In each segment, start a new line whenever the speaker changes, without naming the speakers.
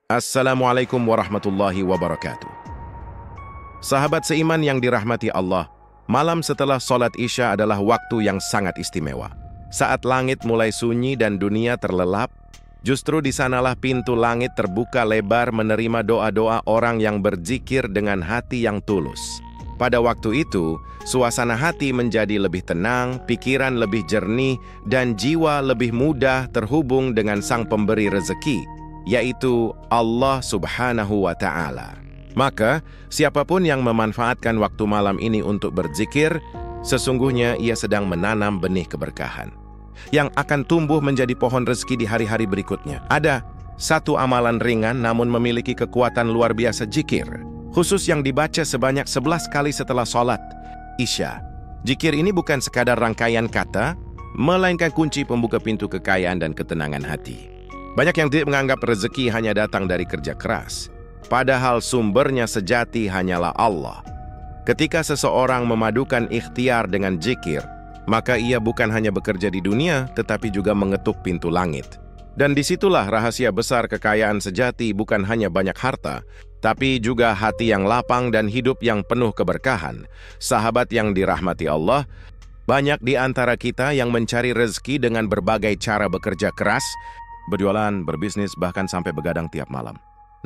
Assalamualaikum warahmatullahi wabarakatuh. Sahabat seiman yang dirahmati Allah, malam setelah sholat Isya adalah waktu yang sangat istimewa. Saat langit mulai sunyi dan dunia terlelap, justru di sanalah pintu langit terbuka lebar menerima doa-doa orang yang berzikir dengan hati yang tulus. Pada waktu itu, suasana hati menjadi lebih tenang, pikiran lebih jernih, dan jiwa lebih mudah terhubung dengan Sang Pemberi rezeki, yaitu Allah Subhanahu wa Ta'ala. Maka, siapapun yang memanfaatkan waktu malam ini untuk berzikir, sesungguhnya ia sedang menanam benih keberkahan yang akan tumbuh menjadi pohon rezeki di hari-hari berikutnya. Ada satu amalan ringan namun memiliki kekuatan luar biasa, zikir, khusus yang dibaca sebanyak 11 kali setelah sholat Isya. Zikir ini bukan sekadar rangkaian kata, melainkan kunci pembuka pintu kekayaan dan ketenangan hati. Banyak yang menganggap rezeki hanya datang dari kerja keras, padahal sumbernya sejati hanyalah Allah. Ketika seseorang memadukan ikhtiar dengan zikir, maka ia bukan hanya bekerja di dunia, tetapi juga mengetuk pintu langit. Dan disitulah rahasia besar kekayaan sejati, bukan hanya banyak harta, tapi juga hati yang lapang dan hidup yang penuh keberkahan. Sahabat yang dirahmati Allah, banyak di antara kita yang mencari rezeki dengan berbagai cara bekerja keras, berjualan, berbisnis, bahkan sampai begadang tiap malam.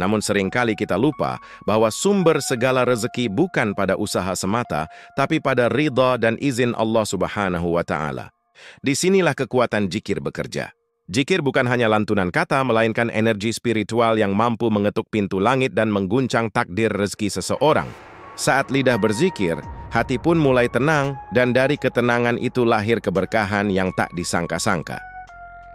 Namun seringkali kita lupa bahwa sumber segala rezeki bukan pada usaha semata, tapi pada ridha dan izin Allah Subhanahu wa Ta'ala. Disinilah kekuatan zikir bekerja. Zikir bukan hanya lantunan kata, melainkan energi spiritual yang mampu mengetuk pintu langit dan mengguncang takdir rezeki seseorang. Saat lidah berzikir, hati pun mulai tenang, dan dari ketenangan itu lahir keberkahan yang tak disangka-sangka.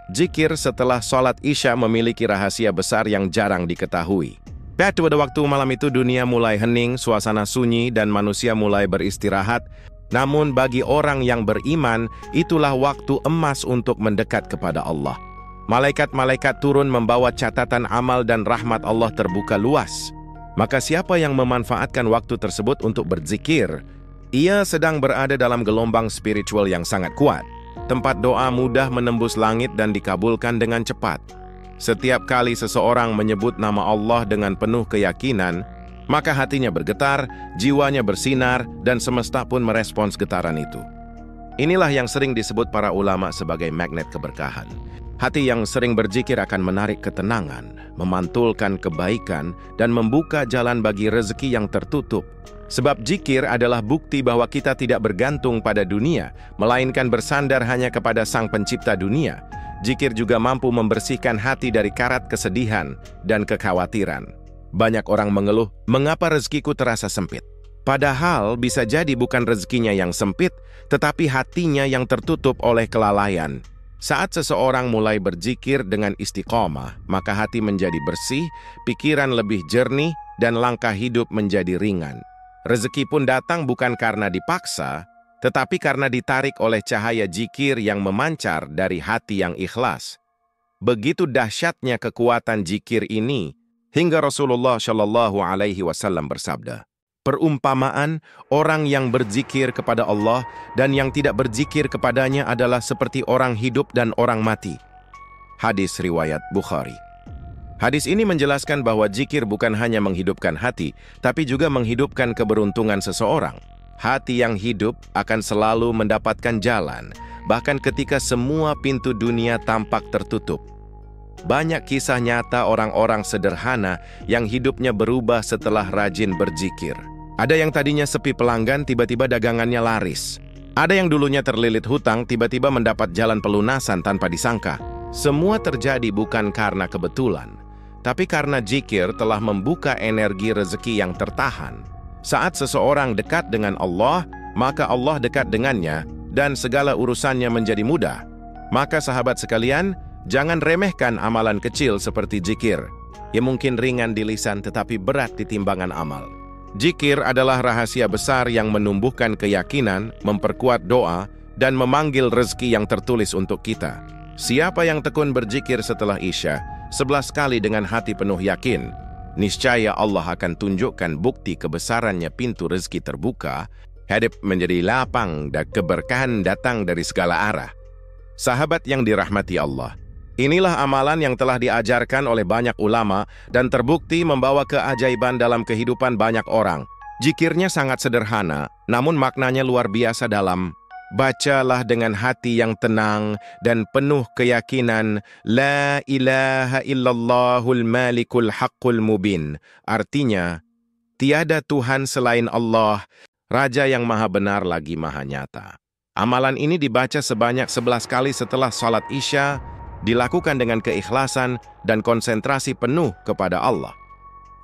Zikir setelah sholat Isya memiliki rahasia besar yang jarang diketahui. Pada waktu malam itu dunia mulai hening, suasana sunyi, dan manusia mulai beristirahat. Namun bagi orang yang beriman, itulah waktu emas untuk mendekat kepada Allah. Malaikat-malaikat turun membawa catatan amal dan rahmat Allah terbuka luas. Maka siapa yang memanfaatkan waktu tersebut untuk berzikir, ia sedang berada dalam gelombang spiritual yang sangat kuat. Tempat doa mudah menembus langit dan dikabulkan dengan cepat. Setiap kali seseorang menyebut nama Allah dengan penuh keyakinan, maka hatinya bergetar, jiwanya bersinar, dan semesta pun merespons getaran itu. Inilah yang sering disebut para ulama sebagai magnet keberkahan. Hati yang sering berzikir akan menarik ketenangan, memantulkan kebaikan, dan membuka jalan bagi rezeki yang tertutup. Sebab zikir adalah bukti bahwa kita tidak bergantung pada dunia, melainkan bersandar hanya kepada Sang Pencipta dunia. Zikir juga mampu membersihkan hati dari karat kesedihan dan kekhawatiran. Banyak orang mengeluh, mengapa rezekiku terasa sempit? Padahal bisa jadi bukan rezekinya yang sempit, tetapi hatinya yang tertutup oleh kelalaian. Saat seseorang mulai berzikir dengan istiqomah, maka hati menjadi bersih, pikiran lebih jernih, dan langkah hidup menjadi ringan. Rezeki pun datang bukan karena dipaksa, tetapi karena ditarik oleh cahaya zikir yang memancar dari hati yang ikhlas. Begitu dahsyatnya kekuatan zikir ini, hingga Rasulullah Shallallahu Alaihi Wasallam bersabda, perumpamaan orang yang berzikir kepada Allah dan yang tidak berzikir kepadanya adalah seperti orang hidup dan orang mati. Hadis riwayat Bukhari. Hadis ini menjelaskan bahwa zikir bukan hanya menghidupkan hati, tapi juga menghidupkan keberuntungan seseorang. Hati yang hidup akan selalu mendapatkan jalan, bahkan ketika semua pintu dunia tampak tertutup. Banyak kisah nyata orang-orang sederhana yang hidupnya berubah setelah rajin berzikir. Ada yang tadinya sepi pelanggan, tiba-tiba dagangannya laris. Ada yang dulunya terlilit hutang, tiba-tiba mendapat jalan pelunasan tanpa disangka. Semua terjadi bukan karena kebetulan, tapi karena zikir telah membuka energi rezeki yang tertahan. Saat seseorang dekat dengan Allah, maka Allah dekat dengannya, dan segala urusannya menjadi mudah. Maka sahabat sekalian, jangan remehkan amalan kecil seperti zikir. Ya mungkin ringan di lisan, tetapi berat di timbangan amal. Zikir adalah rahasia besar yang menumbuhkan keyakinan, memperkuat doa, dan memanggil rezeki yang tertulis untuk kita. Siapa yang tekun berzikir setelah Isya 11 kali dengan hati penuh yakin, niscaya Allah akan tunjukkan bukti kebesarannya, pintu rezeki terbuka, hidup menjadi lapang dan keberkahan datang dari segala arah. Sahabat yang dirahmati Allah, Inilah amalan yang telah diajarkan oleh banyak ulama dan terbukti membawa keajaiban dalam kehidupan banyak orang. Zikirnya sangat sederhana, namun maknanya luar biasa dalam. Bacalah dengan hati yang tenang dan penuh keyakinan, La ilaha illallahul malikul haqqul mubin. Artinya, tiada Tuhan selain Allah, Raja yang maha benar lagi maha nyata. Amalan ini dibaca sebanyak 11 kali setelah salat Isya, dilakukan dengan keikhlasan dan konsentrasi penuh kepada Allah.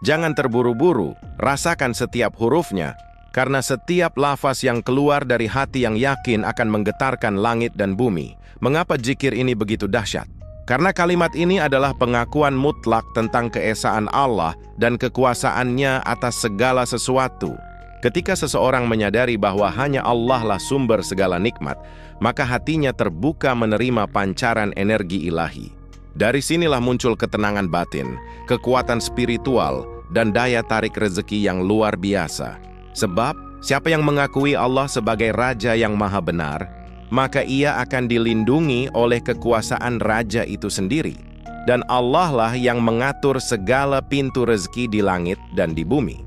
Jangan terburu-buru, rasakan setiap hurufnya, karena setiap lafaz yang keluar dari hati yang yakin akan menggetarkan langit dan bumi. Mengapa zikir ini begitu dahsyat? Karena kalimat ini adalah pengakuan mutlak tentang keesaan Allah dan kekuasaannya atas segala sesuatu. Ketika seseorang menyadari bahwa hanya Allah lah sumber segala nikmat, maka hatinya terbuka menerima pancaran energi ilahi. Dari sinilah muncul ketenangan batin, kekuatan spiritual, dan daya tarik rezeki yang luar biasa. Sebab, siapa yang mengakui Allah sebagai Raja yang maha benar, maka ia akan dilindungi oleh kekuasaan Raja itu sendiri. Dan Allah lah yang mengatur segala pintu rezeki di langit dan di bumi.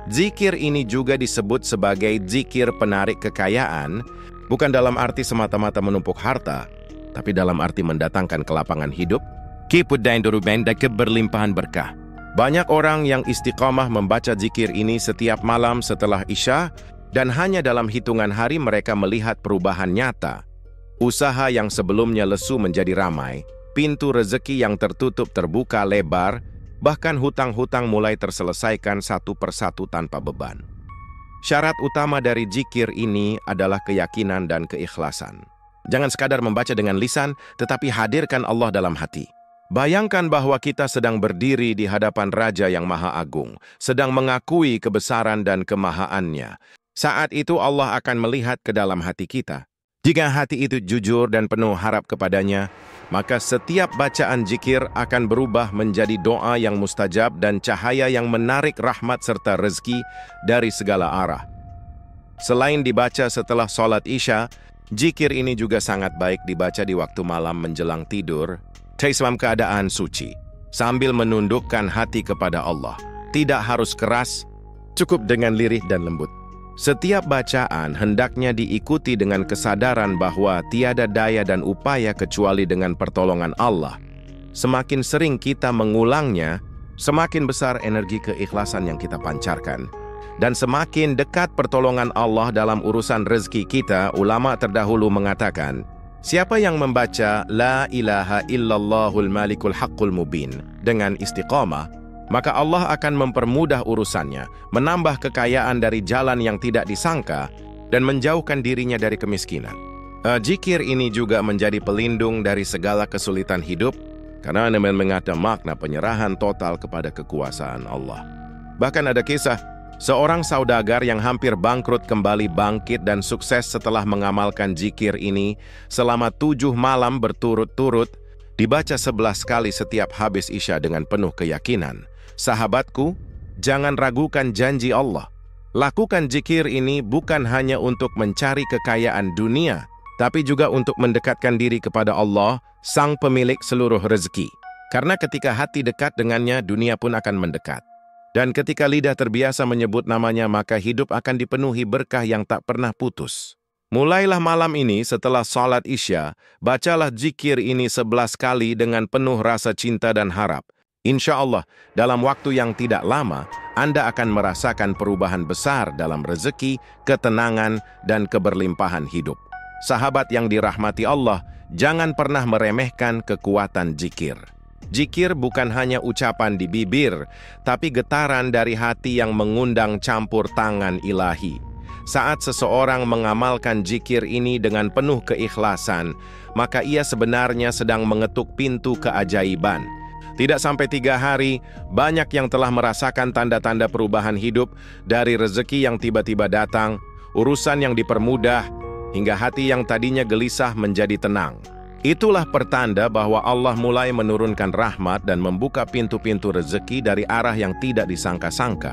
Zikir ini juga disebut sebagai zikir penarik kekayaan, bukan dalam arti semata-mata menumpuk harta, tapi dalam arti mendatangkan kelapangan hidup, kemudahan dan keberlimpahan berkah. Banyak orang yang istiqamah membaca zikir ini setiap malam setelah Isya, dan hanya dalam hitungan hari mereka melihat perubahan nyata. Usaha yang sebelumnya lesu menjadi ramai, pintu rezeki yang tertutup terbuka lebar, bahkan hutang-hutang mulai terselesaikan satu persatu tanpa beban. Syarat utama dari zikir ini adalah keyakinan dan keikhlasan. Jangan sekadar membaca dengan lisan, tetapi hadirkan Allah dalam hati. Bayangkan bahwa kita sedang berdiri di hadapan Raja yang Maha Agung, sedang mengakui kebesaran dan kemahaannya. Saat itu Allah akan melihat ke dalam hati kita. Jika hati itu jujur dan penuh harap kepadanya, maka setiap bacaan zikir akan berubah menjadi doa yang mustajab dan cahaya yang menarik rahmat serta rezeki dari segala arah. Selain dibaca setelah sholat Isya, zikir ini juga sangat baik dibaca di waktu malam menjelang tidur, dalam keadaan suci, sambil menundukkan hati kepada Allah. Tidak harus keras, cukup dengan lirih dan lembut. Setiap bacaan hendaknya diikuti dengan kesadaran bahwa tiada daya dan upaya kecuali dengan pertolongan Allah. Semakin sering kita mengulangnya, semakin besar energi keikhlasan yang kita pancarkan. Dan semakin dekat pertolongan Allah dalam urusan rezeki kita, ulama terdahulu mengatakan, siapa yang membaca La ilaha illallahul malikul haqqul mubin dengan istiqamah, maka Allah akan mempermudah urusannya, menambah kekayaan dari jalan yang tidak disangka, dan menjauhkan dirinya dari kemiskinan. Zikir ini juga menjadi pelindung dari segala kesulitan hidup, karena mengandung makna penyerahan total kepada kekuasaan Allah. Bahkan ada kisah, seorang saudagar yang hampir bangkrut kembali bangkit dan sukses setelah mengamalkan zikir ini selama 7 malam berturut-turut, dibaca 11 kali setiap habis Isya dengan penuh keyakinan. Sahabatku, jangan ragukan janji Allah. Lakukan zikir ini bukan hanya untuk mencari kekayaan dunia, tapi juga untuk mendekatkan diri kepada Allah, Sang Pemilik seluruh rezeki. Karena ketika hati dekat dengannya, dunia pun akan mendekat. Dan ketika lidah terbiasa menyebut namanya, maka hidup akan dipenuhi berkah yang tak pernah putus. Mulailah malam ini setelah salat Isya, bacalah zikir ini 11 kali dengan penuh rasa cinta dan harap. Insya Allah, dalam waktu yang tidak lama, Anda akan merasakan perubahan besar dalam rezeki, ketenangan, dan keberlimpahan hidup. Sahabat yang dirahmati Allah, jangan pernah meremehkan kekuatan zikir. Zikir bukan hanya ucapan di bibir, tapi getaran dari hati yang mengundang campur tangan ilahi. Saat seseorang mengamalkan zikir ini dengan penuh keikhlasan, maka ia sebenarnya sedang mengetuk pintu keajaiban. Tidak sampai 3 hari, banyak yang telah merasakan tanda-tanda perubahan hidup, dari rezeki yang tiba-tiba datang, urusan yang dipermudah, hingga hati yang tadinya gelisah menjadi tenang. Itulah pertanda bahwa Allah mulai menurunkan rahmat dan membuka pintu-pintu rezeki dari arah yang tidak disangka-sangka.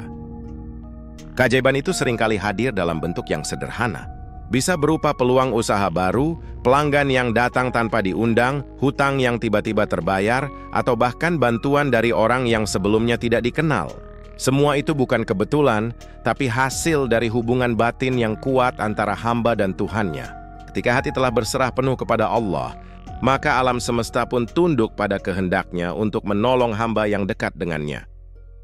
Keajaiban itu seringkali hadir dalam bentuk yang sederhana. Bisa berupa peluang usaha baru, pelanggan yang datang tanpa diundang, hutang yang tiba-tiba terbayar, atau bahkan bantuan dari orang yang sebelumnya tidak dikenal. Semua itu bukan kebetulan, tapi hasil dari hubungan batin yang kuat antara hamba dan Tuhannya. Ketika hati telah berserah penuh kepada Allah, maka alam semesta pun tunduk pada kehendaknya untuk menolong hamba yang dekat dengannya.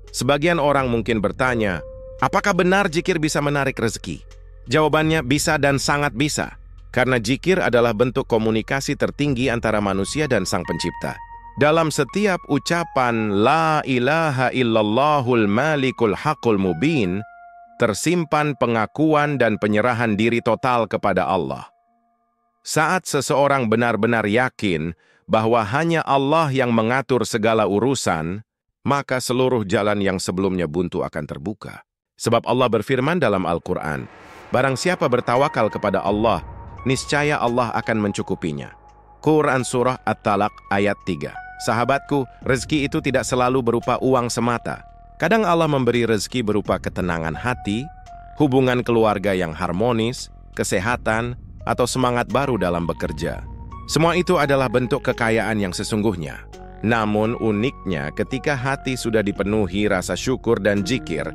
Sebagian orang mungkin bertanya, apakah benar zikir bisa menarik rezeki? Jawabannya bisa dan sangat bisa, karena zikir adalah bentuk komunikasi tertinggi antara manusia dan Sang Pencipta. Dalam setiap ucapan La ilaha illallahul malikul haqqul mubin, tersimpan pengakuan dan penyerahan diri total kepada Allah. Saat seseorang benar-benar yakin bahwa hanya Allah yang mengatur segala urusan, maka seluruh jalan yang sebelumnya buntu akan terbuka. Sebab Allah berfirman dalam Al-Quran, barang siapa bertawakal kepada Allah, niscaya Allah akan mencukupinya. Quran Surah At-Talaq ayat 3. Sahabatku, rezeki itu tidak selalu berupa uang semata. Kadang Allah memberi rezeki berupa ketenangan hati, hubungan keluarga yang harmonis, kesehatan, atau semangat baru dalam bekerja. Semua itu adalah bentuk kekayaan yang sesungguhnya. Namun uniknya ketika hati sudah dipenuhi rasa syukur dan zikir,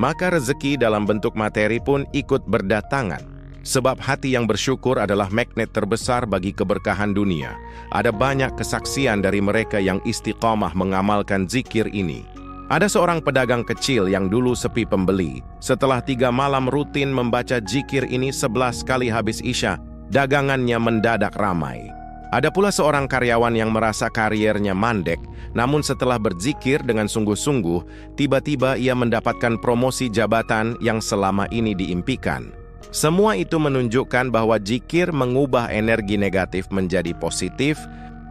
maka rezeki dalam bentuk materi pun ikut berdatangan. Sebab hati yang bersyukur adalah magnet terbesar bagi keberkahan dunia. Ada banyak kesaksian dari mereka yang istiqamah mengamalkan zikir ini. Ada seorang pedagang kecil yang dulu sepi pembeli. Setelah 3 malam rutin membaca zikir ini 11 kali habis Isya, dagangannya mendadak ramai. Ada pula seorang karyawan yang merasa kariernya mandek, namun setelah berzikir dengan sungguh-sungguh, tiba-tiba ia mendapatkan promosi jabatan yang selama ini diimpikan. Semua itu menunjukkan bahwa zikir mengubah energi negatif menjadi positif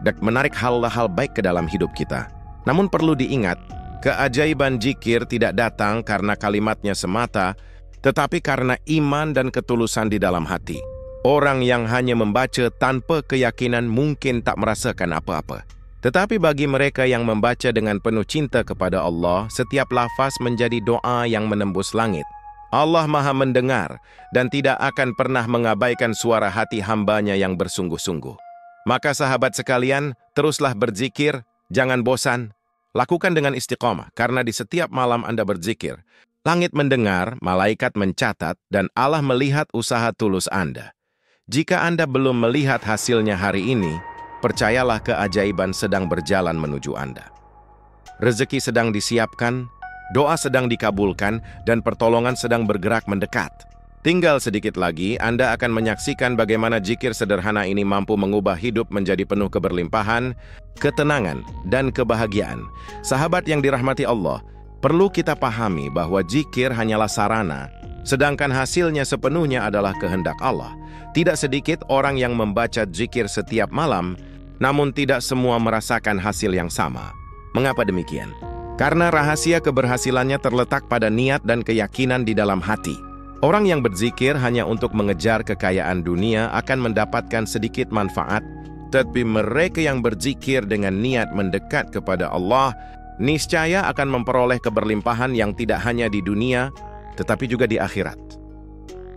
dan menarik hal-hal baik ke dalam hidup kita. Namun perlu diingat, keajaiban zikir tidak datang karena kalimatnya semata, tetapi karena iman dan ketulusan di dalam hati. Orang yang hanya membaca tanpa keyakinan mungkin tak merasakan apa-apa. Tetapi bagi mereka yang membaca dengan penuh cinta kepada Allah, setiap lafaz menjadi doa yang menembus langit. Allah Maha mendengar dan tidak akan pernah mengabaikan suara hati hambanya yang bersungguh-sungguh. Maka sahabat sekalian, teruslah berzikir, jangan bosan. Lakukan dengan istiqamah, karena di setiap malam Anda berzikir, langit mendengar, malaikat mencatat, dan Allah melihat usaha tulus Anda. Jika Anda belum melihat hasilnya hari ini, percayalah keajaiban sedang berjalan menuju Anda. Rezeki sedang disiapkan, doa sedang dikabulkan, dan pertolongan sedang bergerak mendekat. Tinggal sedikit lagi, Anda akan menyaksikan bagaimana zikir sederhana ini mampu mengubah hidup menjadi penuh keberlimpahan, ketenangan, dan kebahagiaan. Sahabat yang dirahmati Allah, perlu kita pahami bahwa zikir hanyalah sarana, sedangkan hasilnya sepenuhnya adalah kehendak Allah. Tidak sedikit orang yang membaca zikir setiap malam, namun tidak semua merasakan hasil yang sama. Mengapa demikian? Karena rahasia keberhasilannya terletak pada niat dan keyakinan di dalam hati. Orang yang berzikir hanya untuk mengejar kekayaan dunia akan mendapatkan sedikit manfaat, tetapi mereka yang berzikir dengan niat mendekat kepada Allah, niscaya akan memperoleh keberlimpahan yang tidak hanya di dunia, tetapi juga di akhirat.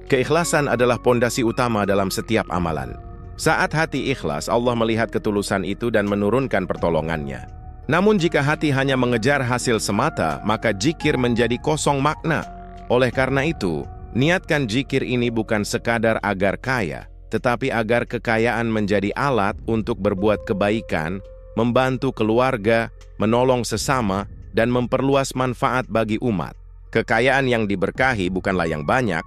Keikhlasan adalah pondasi utama dalam setiap amalan. Saat hati ikhlas, Allah melihat ketulusan itu dan menurunkan pertolongannya. Namun jika hati hanya mengejar hasil semata, maka zikir menjadi kosong makna. Oleh karena itu, niatkan zikir ini bukan sekadar agar kaya, tetapi agar kekayaan menjadi alat untuk berbuat kebaikan, membantu keluarga, menolong sesama, dan memperluas manfaat bagi umat. Kekayaan yang diberkahi bukanlah yang banyak,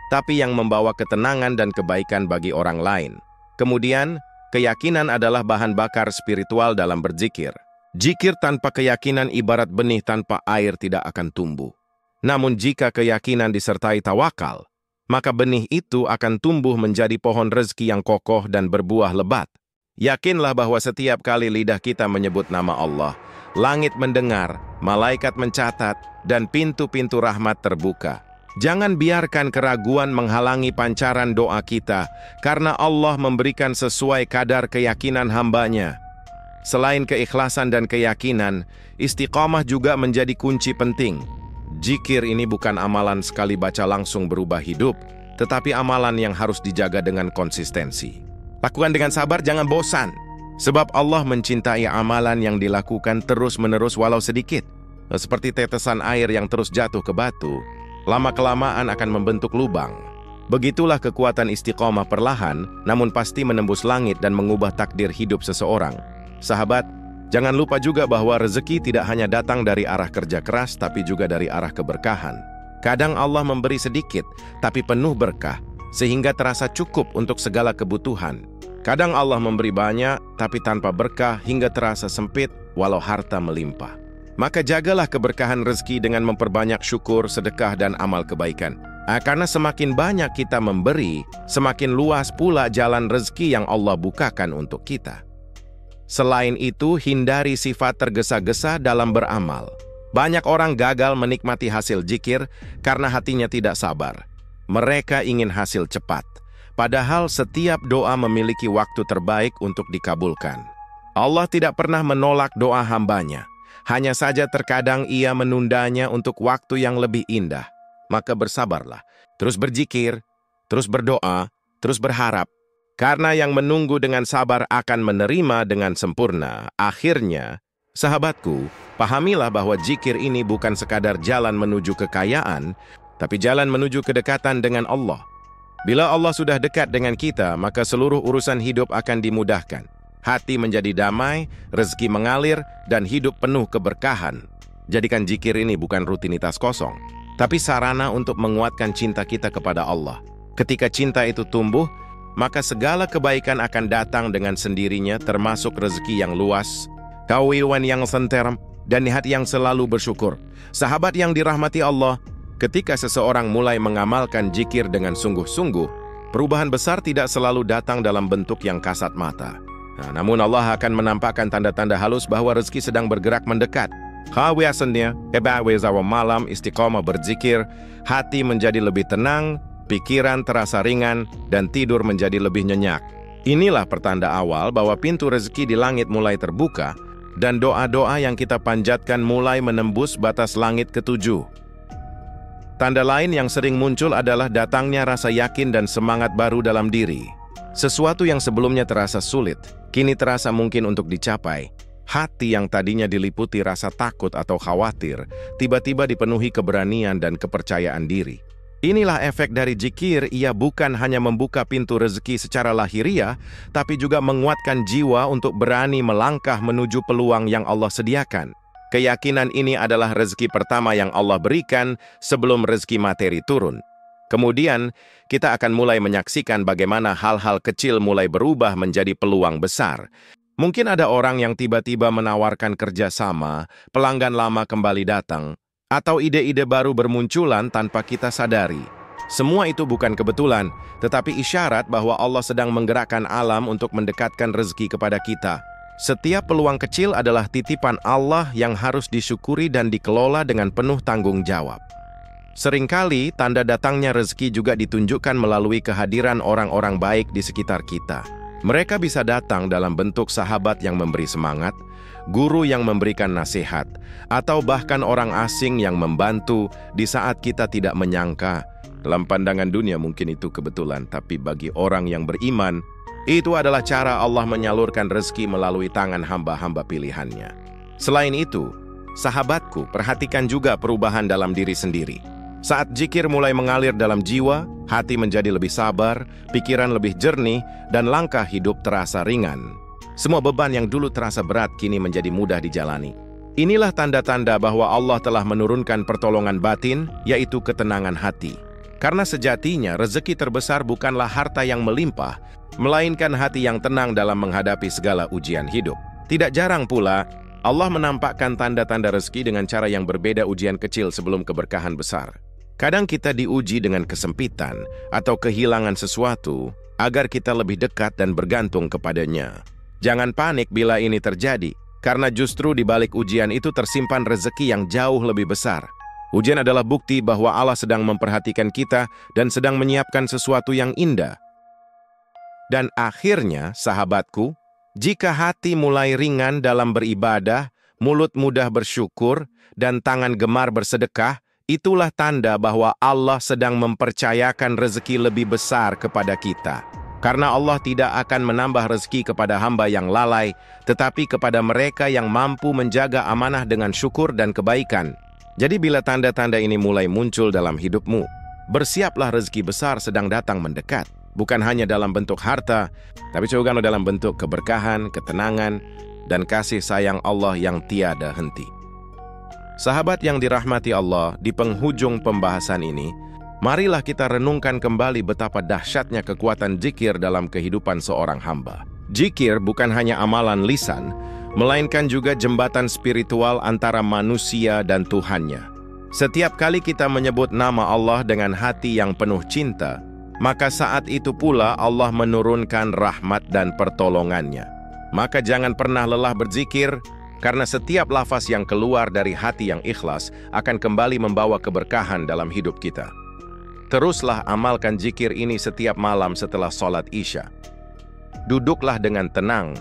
tapi yang membawa ketenangan dan kebaikan bagi orang lain. Kemudian, keyakinan adalah bahan bakar spiritual dalam berzikir. Zikir tanpa keyakinan ibarat benih tanpa air tidak akan tumbuh. Namun jika keyakinan disertai tawakal, maka benih itu akan tumbuh menjadi pohon rezeki yang kokoh dan berbuah lebat. Yakinlah bahwa setiap kali lidah kita menyebut nama Allah, langit mendengar, malaikat mencatat, dan pintu-pintu rahmat terbuka. Jangan biarkan keraguan menghalangi pancaran doa kita, karena Allah memberikan sesuai kadar keyakinan hambanya. Selain keikhlasan dan keyakinan, istiqamah juga menjadi kunci penting. Zikir ini bukan amalan sekali baca langsung berubah hidup, tetapi amalan yang harus dijaga dengan konsistensi. Lakukan dengan sabar, jangan bosan. Sebab Allah mencintai amalan yang dilakukan terus-menerus walau sedikit. Seperti tetesan air yang terus jatuh ke batu, lama-kelamaan akan membentuk lubang. Begitulah kekuatan istiqomah perlahan, namun pasti menembus langit dan mengubah takdir hidup seseorang. Sahabat, jangan lupa juga bahwa rezeki tidak hanya datang dari arah kerja keras, tapi juga dari arah keberkahan. Kadang Allah memberi sedikit, tapi penuh berkah, sehingga terasa cukup untuk segala kebutuhan. Kadang Allah memberi banyak, tapi tanpa berkah hingga terasa sempit, walau harta melimpah. Maka jagalah keberkahan rezeki dengan memperbanyak syukur, sedekah, dan amal kebaikan. Karena semakin banyak kita memberi, semakin luas pula jalan rezeki yang Allah bukakan untuk kita. Selain itu, hindari sifat tergesa-gesa dalam beramal. Banyak orang gagal menikmati hasil zikir karena hatinya tidak sabar. Mereka ingin hasil cepat. Padahal setiap doa memiliki waktu terbaik untuk dikabulkan. Allah tidak pernah menolak doa hambanya. Hanya saja terkadang ia menundanya untuk waktu yang lebih indah. Maka bersabarlah, terus berzikir, terus berdoa, terus berharap. Karena yang menunggu dengan sabar akan menerima dengan sempurna. Akhirnya, sahabatku, pahamilah bahwa zikir ini bukan sekadar jalan menuju kekayaan, tapi jalan menuju kedekatan dengan Allah. Bila Allah sudah dekat dengan kita, maka seluruh urusan hidup akan dimudahkan. Hati menjadi damai, rezeki mengalir, dan hidup penuh keberkahan. Jadikan zikir ini bukan rutinitas kosong, tapi sarana untuk menguatkan cinta kita kepada Allah. Ketika cinta itu tumbuh, maka segala kebaikan akan datang dengan sendirinya, termasuk rezeki yang luas, kewiluan yang senterem, dan hati yang selalu bersyukur. Sahabat yang dirahmati Allah, ketika seseorang mulai mengamalkan zikir dengan sungguh-sungguh, perubahan besar tidak selalu datang dalam bentuk yang kasat mata. Namun Allah akan menampakkan tanda-tanda halus bahwa rezeki sedang bergerak mendekat. Biasanya, malam istiqomah berzikir, hati menjadi lebih tenang, pikiran terasa ringan, dan tidur menjadi lebih nyenyak. Inilah pertanda awal bahwa pintu rezeki di langit mulai terbuka, dan doa-doa yang kita panjatkan mulai menembus batas langit ketujuh. Tanda lain yang sering muncul adalah datangnya rasa yakin dan semangat baru dalam diri. Sesuatu yang sebelumnya terasa sulit, kini terasa mungkin untuk dicapai. Hati yang tadinya diliputi rasa takut atau khawatir, tiba-tiba dipenuhi keberanian dan kepercayaan diri. Inilah efek dari zikir, ia bukan hanya membuka pintu rezeki secara lahiriah, tapi juga menguatkan jiwa untuk berani melangkah menuju peluang yang Allah sediakan. Keyakinan ini adalah rezeki pertama yang Allah berikan sebelum rezeki materi turun. Kemudian, kita akan mulai menyaksikan bagaimana hal-hal kecil mulai berubah menjadi peluang besar. Mungkin ada orang yang tiba-tiba menawarkan kerjasama, pelanggan lama kembali datang, atau ide-ide baru bermunculan tanpa kita sadari. Semua itu bukan kebetulan, tetapi isyarat bahwa Allah sedang menggerakkan alam untuk mendekatkan rezeki kepada kita. Setiap peluang kecil adalah titipan Allah yang harus disyukuri dan dikelola dengan penuh tanggung jawab. Seringkali, tanda datangnya rezeki juga ditunjukkan melalui kehadiran orang-orang baik di sekitar kita. Mereka bisa datang dalam bentuk sahabat yang memberi semangat, guru yang memberikan nasihat, atau bahkan orang asing yang membantu di saat kita tidak menyangka. Dalam pandangan dunia mungkin itu kebetulan, tapi bagi orang yang beriman, itu adalah cara Allah menyalurkan rezeki melalui tangan hamba-hamba pilihannya. Selain itu, sahabatku, perhatikan juga perubahan dalam diri sendiri. Saat zikir mulai mengalir dalam jiwa, hati menjadi lebih sabar, pikiran lebih jernih, dan langkah hidup terasa ringan. Semua beban yang dulu terasa berat kini menjadi mudah dijalani. Inilah tanda-tanda bahwa Allah telah menurunkan pertolongan batin, yaitu ketenangan hati. Karena sejatinya rezeki terbesar bukanlah harta yang melimpah, melainkan hati yang tenang dalam menghadapi segala ujian hidup. Tidak jarang pula, Allah menampakkan tanda-tanda rezeki dengan cara yang berbeda ujian kecil sebelum keberkahan besar. Kadang kita diuji dengan kesempitan atau kehilangan sesuatu agar kita lebih dekat dan bergantung kepadanya. Jangan panik bila ini terjadi, karena justru di balik ujian itu tersimpan rezeki yang jauh lebih besar. Ujian adalah bukti bahwa Allah sedang memperhatikan kita dan sedang menyiapkan sesuatu yang indah. Dan akhirnya, sahabatku, jika hati mulai ringan dalam beribadah, mulut mudah bersyukur, dan tangan gemar bersedekah, itulah tanda bahwa Allah sedang mempercayakan rezeki lebih besar kepada kita. Karena Allah tidak akan menambah rezeki kepada hamba yang lalai, tetapi kepada mereka yang mampu menjaga amanah dengan syukur dan kebaikan. Jadi bila tanda-tanda ini mulai muncul dalam hidupmu, bersiaplah rezeki besar sedang datang mendekat. Bukan hanya dalam bentuk harta, tapi juga dalam bentuk keberkahan, ketenangan, dan kasih sayang Allah yang tiada henti. Sahabat yang dirahmati Allah, di penghujung pembahasan ini, marilah kita renungkan kembali betapa dahsyatnya kekuatan zikir dalam kehidupan seorang hamba. Zikir bukan hanya amalan lisan, melainkan juga jembatan spiritual antara manusia dan Tuhannya. Setiap kali kita menyebut nama Allah dengan hati yang penuh cinta, maka saat itu pula Allah menurunkan rahmat dan pertolongannya. Maka jangan pernah lelah berzikir, karena setiap lafaz yang keluar dari hati yang ikhlas akan kembali membawa keberkahan dalam hidup kita. Teruslah amalkan zikir ini setiap malam setelah sholat Isya. Duduklah dengan tenang,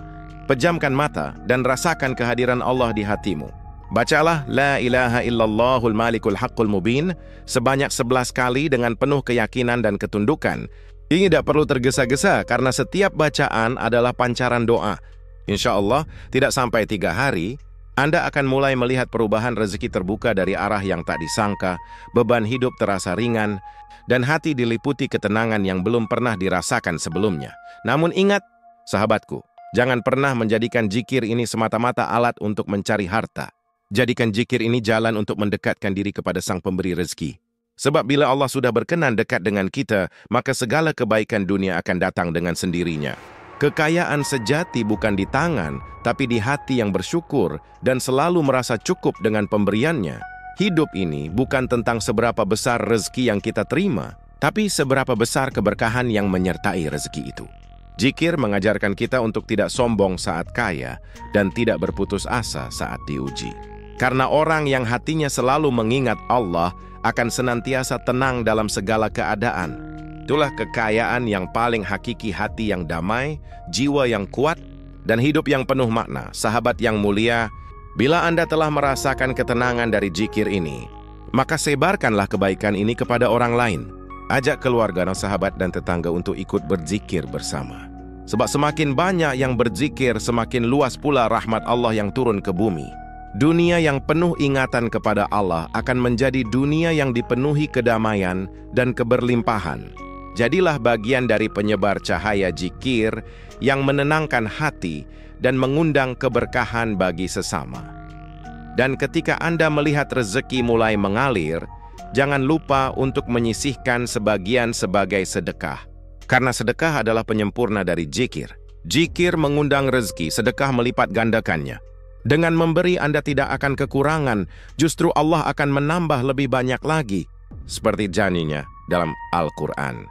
pejamkan mata dan rasakan kehadiran Allah di hatimu. Bacalah La ilaha illallahul malikul haqqul mubin sebanyak 11 kali dengan penuh keyakinan dan ketundukan. Ini tidak perlu tergesa-gesa karena setiap bacaan adalah pancaran doa. Insya Allah, tidak sampai 3 hari, Anda akan mulai melihat perubahan rezeki terbuka dari arah yang tak disangka, beban hidup terasa ringan, dan hati diliputi ketenangan yang belum pernah dirasakan sebelumnya. Namun ingat, sahabatku, jangan pernah menjadikan zikir ini semata-mata alat untuk mencari harta. Jadikan zikir ini jalan untuk mendekatkan diri kepada Sang Pemberi rezeki. Sebab bila Allah sudah berkenan dekat dengan kita, maka segala kebaikan dunia akan datang dengan sendirinya. Kekayaan sejati bukan di tangan, tapi di hati yang bersyukur dan selalu merasa cukup dengan pemberiannya. Hidup ini bukan tentang seberapa besar rezeki yang kita terima, tapi seberapa besar keberkahan yang menyertai rezeki itu. Zikir mengajarkan kita untuk tidak sombong saat kaya dan tidak berputus asa saat diuji. Karena orang yang hatinya selalu mengingat Allah akan senantiasa tenang dalam segala keadaan. Itulah kekayaan yang paling hakiki, hati yang damai, jiwa yang kuat, dan hidup yang penuh makna. Sahabat yang mulia, bila Anda telah merasakan ketenangan dari zikir ini, maka sebarkanlah kebaikan ini kepada orang lain. Ajak keluarga, sahabat, dan tetangga untuk ikut berzikir bersama. Sebab semakin banyak yang berzikir, semakin luas pula rahmat Allah yang turun ke bumi. Dunia yang penuh ingatan kepada Allah akan menjadi dunia yang dipenuhi kedamaian dan keberlimpahan. Jadilah bagian dari penyebar cahaya zikir yang menenangkan hati dan mengundang keberkahan bagi sesama. Dan ketika Anda melihat rezeki mulai mengalir, jangan lupa untuk menyisihkan sebagian sebagai sedekah. Karena sedekah adalah penyempurna dari zikir. Zikir mengundang rezeki, sedekah melipat gandakannya. Dengan memberi Anda tidak akan kekurangan, justru Allah akan menambah lebih banyak lagi. Seperti janjinya dalam Al-Quran.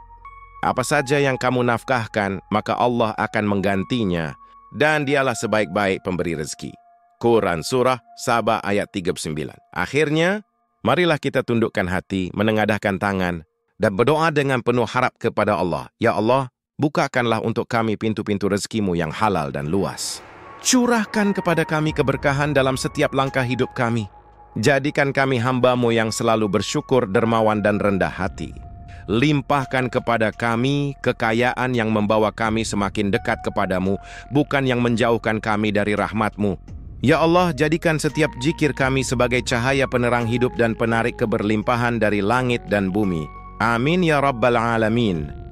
Apa saja yang kamu nafkahkan, maka Allah akan menggantinya, dan dialah sebaik-baik pemberi rezeki. Quran Surah Saba ayat 39. Akhirnya, marilah kita tundukkan hati, menengadahkan tangan, dan berdoa dengan penuh harap kepada Allah. Ya Allah, bukakanlah untuk kami pintu-pintu rezekimu yang halal dan luas. Curahkan kepada kami keberkahan dalam setiap langkah hidup kami. Jadikan kami hamba-Mu yang selalu bersyukur, dermawan, dan rendah hati. Limpahkan kepada kami kekayaan yang membawa kami semakin dekat kepadamu, bukan yang menjauhkan kami dari rahmat-Mu. Ya Allah, jadikan setiap zikir kami sebagai cahaya penerang hidup dan penarik keberlimpahan dari langit dan bumi. Amin ya Rabbal Alamin.